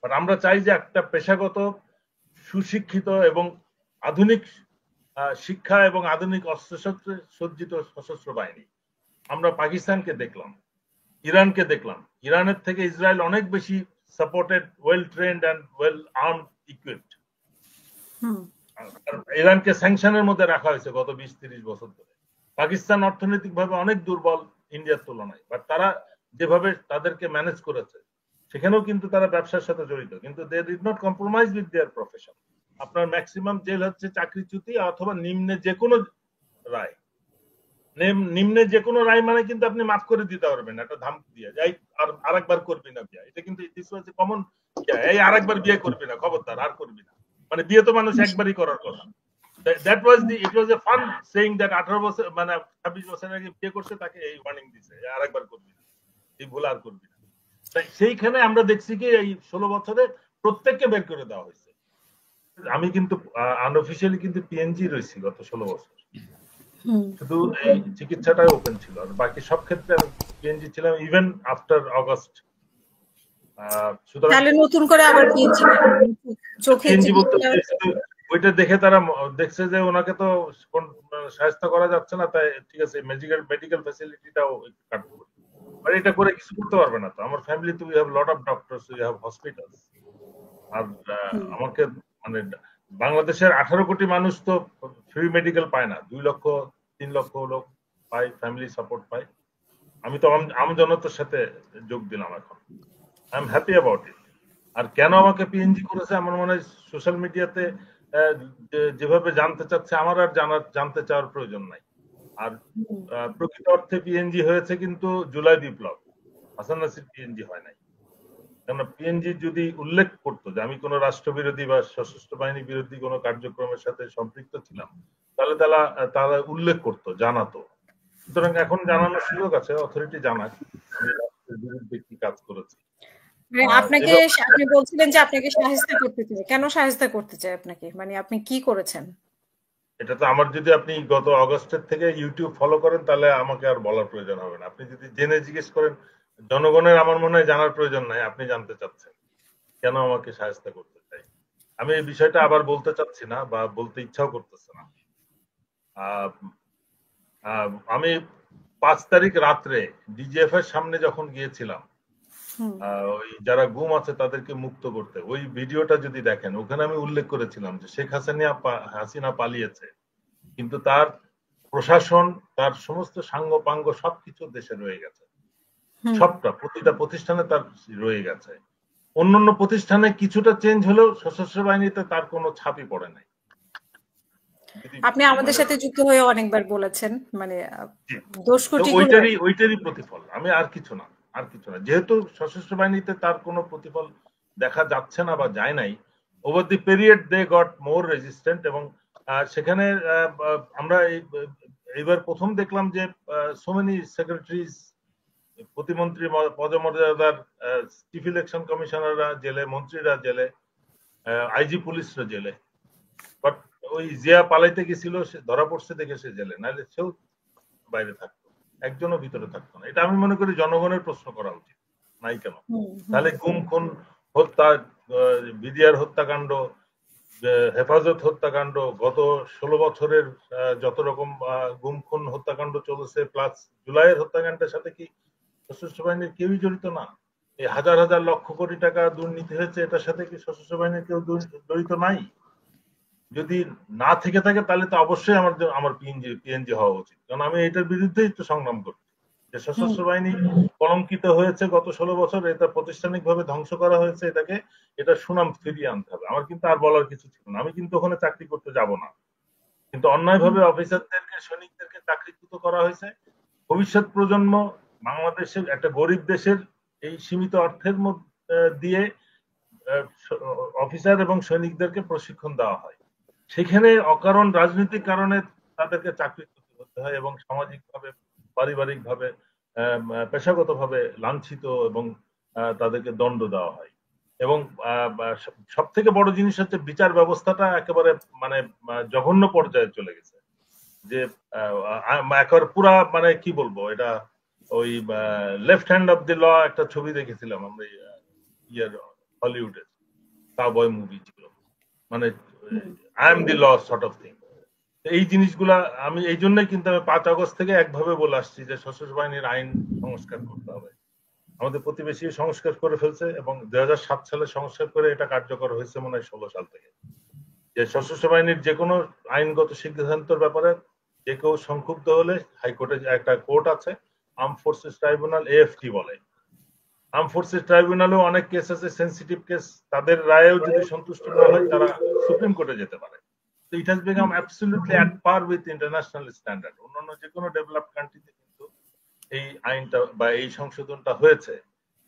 But আমরা চাই যে একটা পেশাগত সুশিক্ষিত এবং আধুনিক শিক্ষা এবং আধুনিক অস্ত্রশস্ত্রে সজ্জিত সশস্ত্র বাহিনী। আমরা পাকিস্তানকে দেখলাম, ইরানকে দেখলাম, ইরানের থেকে ইসরায়েল অনেক বেশি supported, well trend and well armed equipped. ইরানকে স্যাংশনের মধ্যে রাখা হয়েছে গত 20-30 বছর ধরে। পাকিস্তান অর্থনৈতিকভাবে অনেক দুর্বল ইন্ডিয়ার তুলনায়, বাট তারা যেভাবে তাদেরকে ম্যানেজ করেছে সেখানেও কিন্তু তারা ব্যবসার সাথে জড়িত, কিন্তু they did not compromise with their profession. আপনার ম্যাক্সিমাম জেল হচ্ছে চাকরিচ্যুতি অথবা নিম্নে যে কোনো রায়। নিম্নে যে কোনো রায় মানে কিন্তু আপনি মাফ করে দিতে পারবেন একটা ধামকি দিয়ে, যাই আর আরেকবার করবি না বিয়ে। এটা কিন্তু কমন, এই আরেকবার বিয়ে করবি না, খবরদার আর করবি না। মানে বিয়ে তো মানুষ একবারই করার কথা। ইট ওয়াজ এ ফান সেইং দ্যাট 18 বছর মানে 26 বছর আগে বিয়ে করছে তাকে এই ওয়ার্নিং দিছে আরেকবার করবি না, এই ভুল আর করবি না। তাই সেইখানে আমরা দেখছি কি এই 16 বছরে প্রত্যেককে বের করে দেওয়া হয়েছে। আমি কিন্তু আনঅফিশিয়ালি কিন্তু পিএনজি রয়েছি গত 16 বছর, শুধু এই চিকিৎসাটাই ওপেন ছিল, আর বাকি সব ক্ষেত্রে আমি পিএনজি ছিলাম ইভেন আফটার অগস্ট। তাহলে নতুন করে আবার পিএনজি ওইটা দেখে তারা দেখছে যে ওনাকে তো সাহায্য করা যাচ্ছে না, তাই ঠিক আছে মেডিকেল ফ্যাসিলিটিটাও কাটতে হবে। আর এটা করে কিছু করতে পারবে না তো। আমার ফ্যামিলি তো we have lot of doctors, we have hospitals. আর আমাকে মানে বাংলাদেশের 18 কোটি মানুষ তো ফ্রি মেডিকেল পায় না, 2 লক্ষ 3 লক্ষ লোক পায়, ফ্যামিলি সাপোর্ট পায়। আমি তো আমজনতার সাথে যোগ দিলাম এখন, I am happy about it. আর কেন আমাকে পিএনজি করেছে আমার মনে হয় সোশ্যাল মিডিয়াতে যেভাবে জানতে চাচ্ছে আমার আর জানতে চাওয়ার প্রয়োজন নাই। আর প্রকৃত অর্থে পিএনজি হয়েছে কিন্তু জুলাই বিপ্লব, হাসান নাসির পিএনজি হয় নাই। কেননা পিএনজি যদি উল্লেখ করতো যে আমি কোনো রাষ্ট্রবিরোধী বা সশস্ত্র বাহিনী বিরোধী কোনো কার্যক্রমের সাথে সম্পৃক্ত ছিলাম, তাহলে তারা উল্লেখ করতো, জানাতো। সুতরাং এখন জানানোর সুযোগ আছে, অথরিটি জানাক আমি রাষ্ট্রের বিরুদ্ধে কি কাজ করেছি। আপনি বলছিলেন যে আপনাকে সাহায্য করতে চাই, কেন সাহায্য করতে চাই আপনাকে, মানে আপনি কি করেছেন? এটা তো আমার, যদি আপনি গত অগস্টের থেকে ইউটিউব ফলো করেন তাহলে আমাকে আর বলার প্রয়োজন হবে না। আপনি যদি জেনে জিজ্ঞেস করেন, জনগণের আমার মনে হয় জানার প্রয়োজন নাই, আপনি জানতে চাচ্ছেন কেন আমাকে সাহায্য করতে চাই। আমি এই বিষয়টা আবার বলতে চাচ্ছি না বা বলতে ইচ্ছাও করতেছে না। আমি 5 তারিখ রাত্রে ডিজিএফ এর সামনে যখন গিয়েছিলাম ওই যারা গুম আছে তাদেরকে মুক্ত করতে, ওই ভিডিওটা যদি দেখেন ওখানে আমি উল্লেখ করেছিলাম যে শেখ হাসিনা পালিয়েছে, কিন্তু তার প্রশাসন, তার সমস্ত সাঙ্গ পাঙ্গ সবকিছু দেশে রয়ে গেছে, সবটা প্রতিটা প্রতিষ্ঠানে তার রয়ে গেছে। অন্যান্য প্রতিষ্ঠানে কিছুটা চেঞ্জ হলেও সশস্ত্র বাহিনীতে তার কোনো ছাপই পড়ে নাই। আপনি আমাদের সাথে যুক্ত হয়ে অনেকবার বলেছেন, মানে ওইটারই প্রতিফল, আমি আর কিছু না। যেহেতু সশস্ত্র বাহিনীতে তার কোনো প্রতিফল দেখা যাচ্ছে না বা যায় নাই, over the period they got more resistant. এবং সেখানে আমরা এইবার প্রথম দেখলাম যে সো মেনি সেক্রেটারিজ, প্রতিমন্ত্রী পদমর্যাদার চিফ ইলেকশন কমিশনাররা জেলে, মন্ত্রীরা জেলে, আইজি পুলিশরা জেলে। বাট ওই জিয়া পালাইতে গেছিল, সে ধরা পড়ছে দেখে সে জেলে, নাহলে সেও বাইরে থাকতো, একজনও ভিতরে থাকতো না। এটা আমি মনে করি জনগণের প্রশ্ন করা উচিত, নাই কেন? তাহলে গুম খুন হত্যা, বিডিআর হত্যাকাণ্ড, হেফাজত হত্যাকাণ্ড, গত 16 বছরের যত রকম গুম খুন হত্যাকাণ্ড চলেছে, প্লাস জুলাইয়ের হত্যাকাণ্ডের সাথে কি সশস্ত্র বাহিনীর কেউই জড়িত না? এই হাজার হাজার লক্ষ কোটি টাকা দুর্নীতি হয়েছে, এটার সাথে কি সশস্ত্র বাহিনীর কেউ জড়িত নাই? যদি না থেকে থাকে তাহলে তো অবশ্যই আমার পিএনজি হওয়া উচিত, কারণ আমি এটার বিরুদ্ধেই তো সংগ্রাম করছি যে সশস্ত্র বাহিনী কলঙ্কিত হয়েছে গত 16 বছর, এটা প্রাতিষ্ঠানিক ভাবে ধ্বংস করা হয়েছে, এটা সুনাম ফিরিয়ে আনতে হবে। আমার কিন্তু আর বলার কিছু ছিল না, আমি কিন্তু ওখানে চাকরি করতে যাব না, কিন্তু অন্যায়ভাবে অফিসারদেরকে, সৈনিকদেরকে চাকরিচ্যুত করা হয়েছে। ভবিষ্যৎ প্রজন্ম, বাংলাদেশের একটা গরিব দেশের এই সীমিত অর্থের মধ্যে দিয়ে অফিসার এবং সৈনিকদেরকে প্রশিক্ষণ দেওয়া হয়, সেখানে অকারণ রাজনৈতিক কারণে তাদেরকে চাকরিচ্যুত করতে হয় এবং সামাজিকভাবে, পারিবারিকভাবে, পেশাগতভাবে লাঞ্ছিত এবং তাদেরকে দণ্ড দেওয়া হয়। এবং সব থেকে বড় জিনিস হচ্ছে বিচার ব্যবস্থাটা একেবারে মানে জঘন্য পর্যায়ে চলে গেছে, যে একেবারে পুরা মানে কি বলবো, এটা ওই left hand of the law একটা ছবি দেখেছিলাম আমরা হলিউডে, কাউবয় মুভি ছিল, মানে I am the law sort of thing. এই জিনিসগুলা আমি এই জন্যই কিন্তু আমি 5 আগস্ট থেকে একভাবে বলে আসছি যে সশস্ত্র বাহিনীর আইন সংস্কার করতে হবে। আমাদের প্রতিবেশী সংস্কার করে ফেলছে এবং 2007 সালে সংস্কার করে এটা কার্যকর হয়েছে মনে হয় 16 সাল থেকে, যে সশস্ত্র বাহিনীর যে কোনো আইনগত সিদ্ধান্তের ব্যাপারে যে কেউ সংক্ষুব্ধ হলে হাইকোর্টে একটা কোর্ট আছে, আর্ম ফোর্সেস ট্রাইব্যুনাল, এএফটি বলে। আর্ম ফোর্সেস ট্রাইব্যুনালেও অনেক কেস আছে, সেন্সিটিভ কেস, তাদের রায়েও যদি সন্তুষ্ট না হয় তারা সুপ্রিম কোর্টে যেতে পারে। তো it has become absolutely at per with international standard. অন্যান্য যে কোনো ডেভেলপড কান্ট্রিতে কিন্তু এই আইনটা বা এই সংশোধনটা হয়েছে।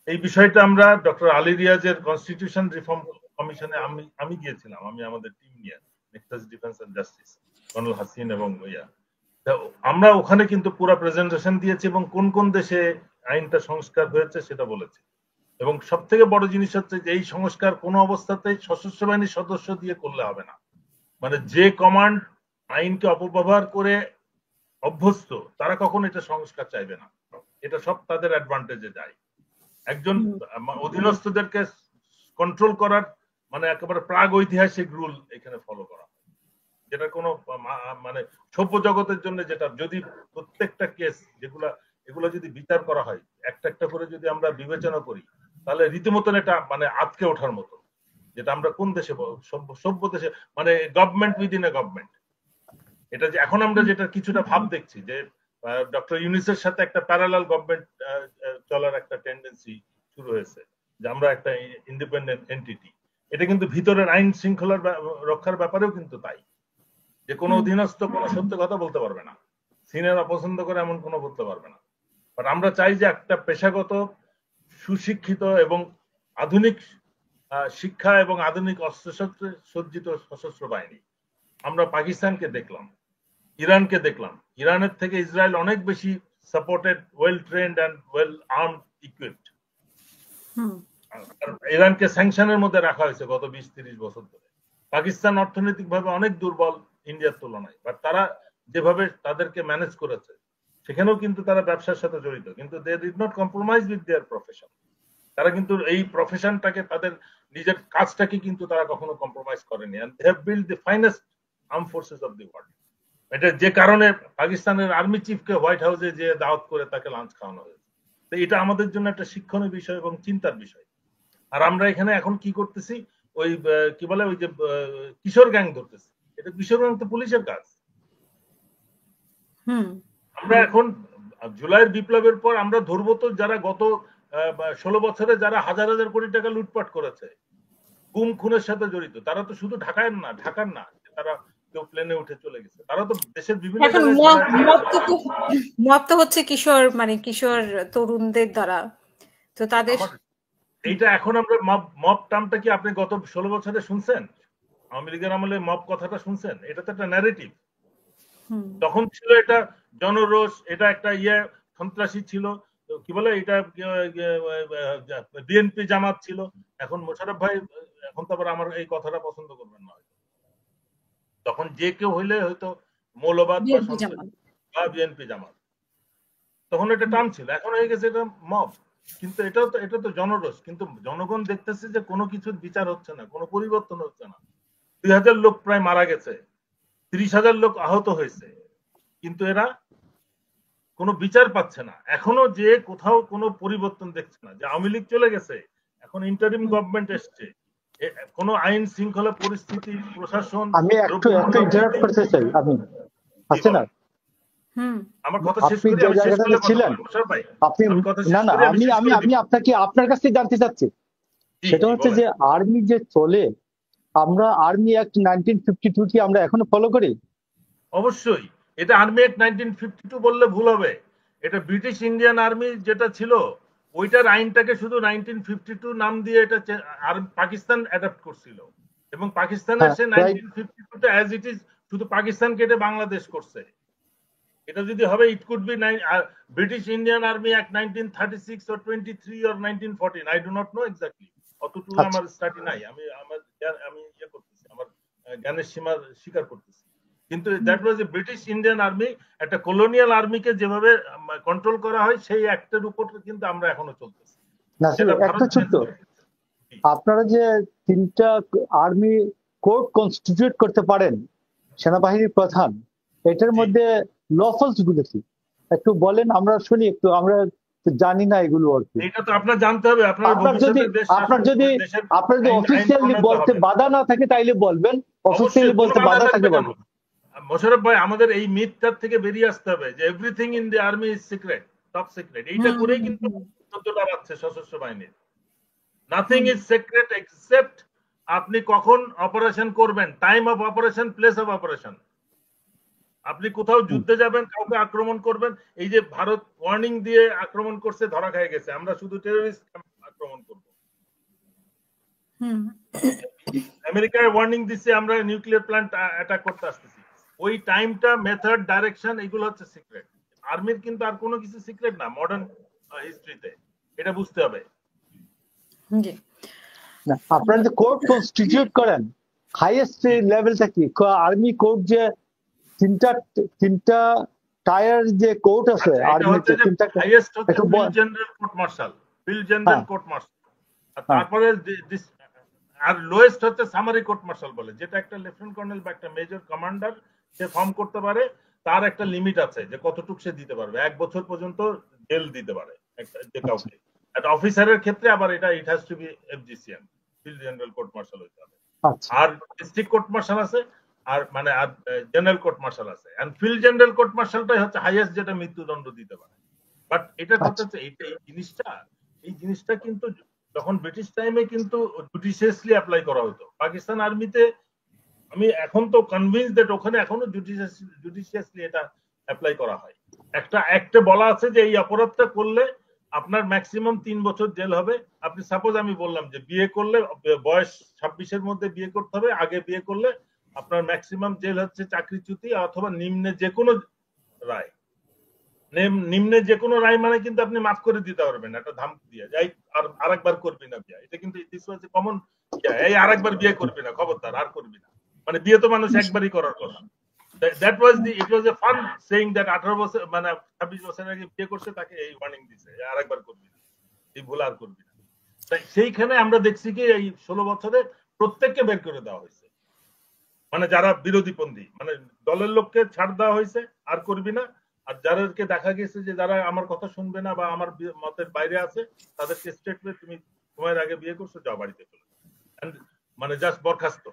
এই বিষয়টা আমরা ডক্টর আলী রিয়াজের কনস্টিটিউশন রিফর্ম কমিশনে আমি গিয়েছিলাম, আমি আমাদের টিম নিয়ে, Nexus Defence and Justice, colonel Hasin এবং আমরা ওখানে কিন্তু পুরো প্রেজেন্টেশন দিয়েছি এবং কোন কোন দেশে আইনটা সংস্কার হয়েছে সেটা বলেছি। এবং সব থেকে বড় জিনিস হচ্ছে যে এই সংস্কার কোনো অবস্থাতেই সশস্ত্র বাহিনীর সদস্য দিয়ে করলে হবে না। মানে যে কমান্ড আইনকে অপব্যবহার করে অভ্যস্ত তারা কখন এটা সংস্কার চাইবে না, এটা সব তাদের অ্যাডভান্টেজে যায়। একজন অধীনস্থদেরকে কন্ট্রোল করার মানে একেবারে প্রাগ ঐতিহাসিক রুল এখানে ফলো করা, যেটা কোনো মানে সভ্য জগতের জন্য, যেটা যদি প্রত্যেকটা কেস এগুলো যদি বিচার করা হয় একটা একটা করে যদি আমরা বিবেচনা করি তাহলে রীতিমতন এটা মানে আটকে ওঠার মতো, যেটা আমরা কোন দেশে সভ্য দেশে মানে গভর্নমেন্ট উইদিন এ গভর্নমেন্ট। এটা যে এখন আমরা যেটা কিছুটা ভাব দেখছি যে ডক্টর ইউনিসের সাথে একটা প্যারালাল গভর্নমেন্ট চলার একটা টেন্ডেন্সি শুরু হয়েছে, যে আমরা একটা ইন্ডিপেন্ডেন্ট এন্টিটি। এটা কিন্তু ভিতরের আইন শৃঙ্খলার রক্ষার ব্যাপারেও কিন্তু তাই, যে কোনো অধীনস্থ কোনো সত্য কথা বলতে পারবে না, সিনিয়র অপছন্দ করে এমন কোনো বলতে পারবে না। বাট আমরা চাই যে একটা পেশাগত সুশিক্ষিত এবং আধুনিক শিক্ষা এবং আধুনিক অস্ত্রশস্ত্রে সজ্জিত সশস্ত্র বাহিনী। আমরা পাকিস্তানকে দেখলাম, ইরানকে দেখলাম, ইরানের থেকে ইসরায়েল অনেক বেশি supported, well trend and well armed equipped. ইরানকে স্যাংশনের মধ্যে রাখা হয়েছে গত 20-30 বছর ধরে। পাকিস্তান অর্থনৈতিকভাবে অনেক দুর্বল ইন্ডিয়ার তুলনায়, বাট তারা যেভাবে তাদেরকে ম্যানেজ করেছে সেখানেও কিন্তু তারা ব্যবসার সাথে জড়িত, কিন্তু they did not compromise with their profession. তারা কিন্তু এই প্রফেশনটাকে, তাদের নিজের কাজটাকে কিন্তু তারা কখনো কম্প্রোমাইজ করেনি, and they have build the finest arm forces of the world. এটা যে কারণে পাকিস্তানের আর্মি চিফকে হোয়াইট হাউসে যে দাওয়াত করে তাকে লাঞ্চ খাওয়ানো হয়েছে। তো এটা আমাদের জন্য একটা শিক্ষণীয় বিষয় এবং চিন্তার বিষয়। আর আমরা এখানে এখন কি করতেছি, ওই কি বলে ওই যে কিশোর গ্যাং ধরতেছি। এটা কিশোর গ্যাং তো পুলিশের কাজ। আমরা এখন জুলাইয়ের বিপ্লবের পর আমরা ধরবো তো যারা গত 16 বছরে যারা হাজার হাজার কোটি টাকা লুটপাট করেছে, গুম খুনের সাথে জড়িত, তারা তো শুধু ঢাকার না, তারা কেউ প্লেনে উঠে চলে গেছে, তারা তো দেশের বিভিন্ন মত তো হচ্ছে কিশোর তরুণদের দ্বারা। তো তাদের এইটা এখন আমরা মব টার্মটা কি আপনি গত 16 বছরে শুনছেন? আওয়ামী লীগের আমলে মব কথাটা শুনছেন? এটা তো একটা ন্যারেটিভ। তখন ছিল এটা জনরোষ, এটা একটা সন্ত্রাসী ছিল, কি বলে এটা বিএনপি জামাত ছিল। এখন মোশাররফ ভাই এখন তো আবার আমার এই কথাটা পছন্দ করবেন না, তখন যে কেউ হইলে হয়তো মৌলবাদ বা বিএনপি জামাত, তখন এটা টার্ম ছিল, এখন হয়ে গেছে এটা মব। কিন্তু এটা তো জনরোষ, কিন্তু জনগণ দেখতেছে যে কোনো কিছুর বিচার হচ্ছে না, কোনো পরিবর্তন হচ্ছে না। 2000 লোক প্রায় মারা গেছে, 30,000 লোক আহত হয়েছে, কিন্তু এরা কোনো বিচার পাচ্ছে না। এখনো যে কোথাও কোনো পরিবর্তন দেখছে না। যে আওয়ামী লীগ চলে গেছে, এখন ইন্টারিম গভর্নমেন্ট এসছে, কোনো আইন শৃঙ্খলা পরিস্থিতি, প্রশাসন, আমি একটু ইন্টারাপ্ট করতে চাই। আপনি আছে না, আমার কথা শেষ আপনি যে জায়গাটাতে ছিলেন, আপনি না আমি আপনার কাছ থেকে জানতে চাচ্ছি, সেটা হচ্ছে যে আর্মি যে চলে, আমরা আর্মি অ্যাক্ট 1952 কি আমরা এখনো ফলো করি? অবশ্যই। এটা আর্মি অ্যাক্ট 1952 বললে ভুল হবে। এটা ব্রিটিশ ইন্ডিয়ান আর্মি যেটা ছিল ওইটার আইনটাকে শুধু 1952 নাম দিয়ে এটা পাকিস্তান অ্যাডাপ্ট করছিল, এবং পাকিস্তানের সে 1952টা অ্যাজ ইট ইজ শুধু পাকিস্তান কেটে বাংলাদেশ করছে। এটা যদি হবে it could be British Indian army act 1936 or 23 or 1914, I do not know exactly, অতটুকু আমার স্টাডি নাই, আমি করতেছি, আমার জ্ঞানের সীমা স্বীকার করতেছি। কিন্তু that was A British Indian army, একটা কলোনিয়াল আর্মিকে যেভাবে কন্ট্রোল করা হয় সেই অ্যাক্টের উপর কিন্তু আমরা এখনো চলতেছি। আপনারা যে 3টা আর্মি কোর্ট কনস্টিটিউট করতে পারেন সেনাবাহিনীর প্রধান, এটার মধ্যে লফলস গুলো কি একটু বলেন, আমরা শুনি একটু, আমরা জানি না এগুলো আর কি। এটা তো আপনার জানতে হবে। আপনার যদি অফিসিয়ালি বলতে বাধা না থাকে তাইলে বলবেন, অফিসিয়ালি বলতে বাধা থাকে বলবেন। মোশাররফ ভাই, আমাদের এই মিথটার থেকে বেরিয়ে আসতে হবে যে everything in the army is secret, top secret. এইটা করেই কিন্তু 14টা বাজছে সশস্ত্র বাহিনীর। নাথিং ইজ সিক্রেট এক্সেপ্ট আপনি কখন অপারেশন করবেন, time of operation, place of operation. আপনি কোথাও যুদ্ধে যাবেন, কাউকে আক্রমণ করবেন, এই যে ভারত ওয়ার্নিং দিয়ে আক্রমণ করছে, ধরা খেয়ে গেছে, আমরা শুধু টেররিস্ট আক্রমণ করব। আমেরিকায় ওয়ার্নিং দিচ্ছে আমরা নিউক্লিয়ার প্ল্যান্ট অ্যাটাক করতে আসতেছি। ওই টাইমটা, মেথড, ডাইরেকশন, এগুলো হচ্ছে সিক্রেট। আর্মির কিন্তু আর কোনো কিছু সিক্রেট না মডার্ন হিস্ট্রিতে, এটা বুঝতে হবে। না, আপনারা যে কোর্ট কনস্টিটিউট করেন হাইয়েস্ট লেভেলটা কি? আর্মি কোর্ট যে তিনটা টায়ার যে কোর্ট আছে আর্মিতে, তিনটা হাইয়েস্ট হচ্ছে field general court martial, field general court martial. আর তারপরে আর লোয়েস্ট হচ্ছে সামারি কোর্ট মার্শাল বলে, যেটা একটা লেফটেন্যান্ট কর্নেল বা একটা মেজর কমান্ডার সে ফর্ম করতে পারে। তার একটা লিমিট আছে যে কতটুকু সে দিতে পারবে, 1 বছর পর্যন্ত জেল দিতে পারে যে কাউকে। একটা অফিসারের ক্ষেত্রে আবার এটা it has to be FGCM, field general court martial হইতে হবে। আর ডিস্ট্রিক্ট কোর্ট মার্শাল আছে, আর মানে আর জেনারেল কোর্ট মার্শাল আছে। এন্ড ফিল্ড জেনারেল কোর্ট মার্শালটাই হচ্ছে হাইয়েস্ট, যেটা মৃত্যুদণ্ড দিতে পারে। বাট এটা হচ্ছে এই জিনিসটা কিন্তু যখন ব্রিটিশ টাইমে কিন্তু জুডিশিয়াসলি অ্যাপ্লাই করা হতো। পাকিস্তান আর্মিতে আমি এখন তো কনভিন্স দ্যাট ওখানে এখনো জুডিশিয়াসলি এটা অ্যাপ্লাই করা হয়। একটা অ্যাক্টে বলা আছে যে এই অপরাধটা করলে আপনার ম্যাক্সিমাম 3 বছর জেল হবে। আপনি সাপোজ আমি বললাম যে বিয়ে করলে বয়স 26-এর মধ্যে বিয়ে করতে হবে, আগে বিয়ে করলে আপনার ম্যাক্সিমাম জেল হচ্ছে চাকরিচ্যুতি অথবা নিম্নে যে কোনো রায়। নিম্নে যে কোনো রায় মানে কিন্তু আপনি মাফ করে দিতে পারবেন একটা ধামকি দিয়ে, যাই আর আরেকবার করবি না বিয়ে। এটা কিন্তু দিস ওয়াজ এ কমন, এই আরেকবার বিয়ে করবি না, খবরদার আর করবি না। মানে বিয়ে তো মানুষ একবারই করার কথা। That was it was a fun saying that 18 বছর মানে 26 বছর আগে বিয়ে করছে তাকে এই ওয়ার্নিং দিছে আরেকবার করবি না, এই ভুল আর করবি না। তাই সেইখানে আমরা দেখছি কি এই 16 বছরে প্রত্যেককে বের করে দেওয়া হয়েছে, মানে যারা বিরোধীপন্থী, মানে দলের লোককে ছাড় দেওয়া হয়েছে আর করবি না। আর যাদেরকে দেখা গেছে যে যারা আমার কথা শুনবে না বা আমার মতের বাইরে আছে, তাদেরকে স্টেটমেন্ট তুমি সময়ের আগে বিয়ে করছো, যাও বাড়িতে চলে, মানে জাস্ট বরখাস্ত,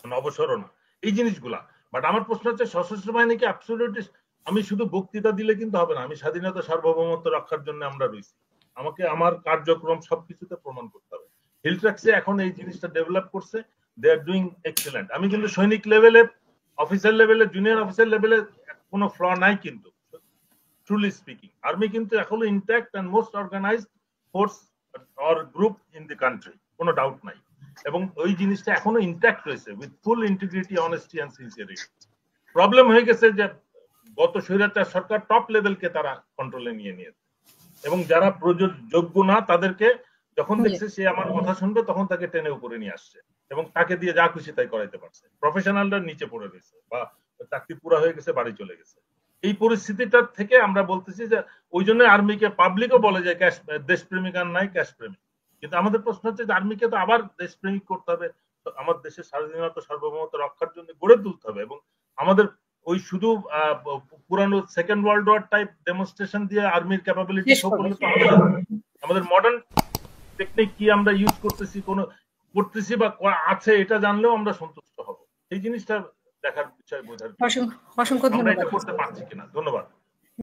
মানে অবসরও না, এই জিনিসগুলা। বাট আমার প্রশ্ন হচ্ছে সশস্ত্র বাহিনীকে অ্যাবসলিউটলি আমি শুধু বক্তৃতা দিলে কিন্তু হবে না। আমি স্বাধীনতা সার্বভৌমত্ব রক্ষার জন্য আমরা রয়েছি, আমাকে আমার কার্যক্রম সবকিছুতে প্রমাণ করতে হবে। হিলট্রাক্সে এখন এই জিনিসটা ডেভেলপ করছে, দে আর ডুইং এক্সেলেন্ট। আমি কিন্তু সৈনিক লেভেলে, অফিসার লেভেলে, জুনিয়র অফিসার লেভেলে কোনো ফ্ল নাই, কিন্তু ট্রুলি স্পিকিং আর্মি কিন্তু এখনো intact and most organised force or group in the country, কোনো ডাউট নাই। এবং ওই জিনিসটা এখনো ইনট্যাক্ট রয়েছে with full integrity, honesty and sincerity. Problem হয়ে গেছে যে গত স্বৈরাচার সরকার টপ লেভেলকে তারা কন্ট্রোলে নিয়ে নিয়েছে, এবং যারা যোগ্য না তাদেরকে যখন দেখছে সে আমার কথা শুনবে তখন তাকে টেনে উপরে নিয়ে আসছে এবং তাকে দিয়ে যা খুশি তাই করাইতে পারছে। প্রফেশনালরা নিচে পড়ে রয়েছে বা চাকরি পুরা হয়ে গেছে, বাড়ি চলে গেছে। এই পরিস্থিতিটার থেকে আমরা বলতেছি যে ওই জন্য আর্মিকে পাবলিকও বলে যে দেশপ্রেমিক আর নাই, ক্যাশ প্রেমিক। কিন্তু আমাদের প্রশ্ন হচ্ছে যে আর্মিকে তো আবার দেশপ্রেমিক করতে হবে, আমার দেশের স্বাধীনতা সার্বভৌমত্ব রক্ষার জন্য গড়ে তুলতে হবে। এবং আমাদের ওই শুধু পুরানো second world war type demonstration দিয়ে আর্মির ক্যাপাবিলিটি শো করলে তো হবে না। আমাদের মডার্ন টেকনিক কি আমরা ইউজ করতেছি বা আছে এটা জানলেও আমরা সন্তুষ্ট হব। এই জিনিসটা দেখার বিষয়, বোঝার, অসংখ্য ধন্যবাদ। আমরা এটা করতে পারছি কিনা। ধন্যবাদ।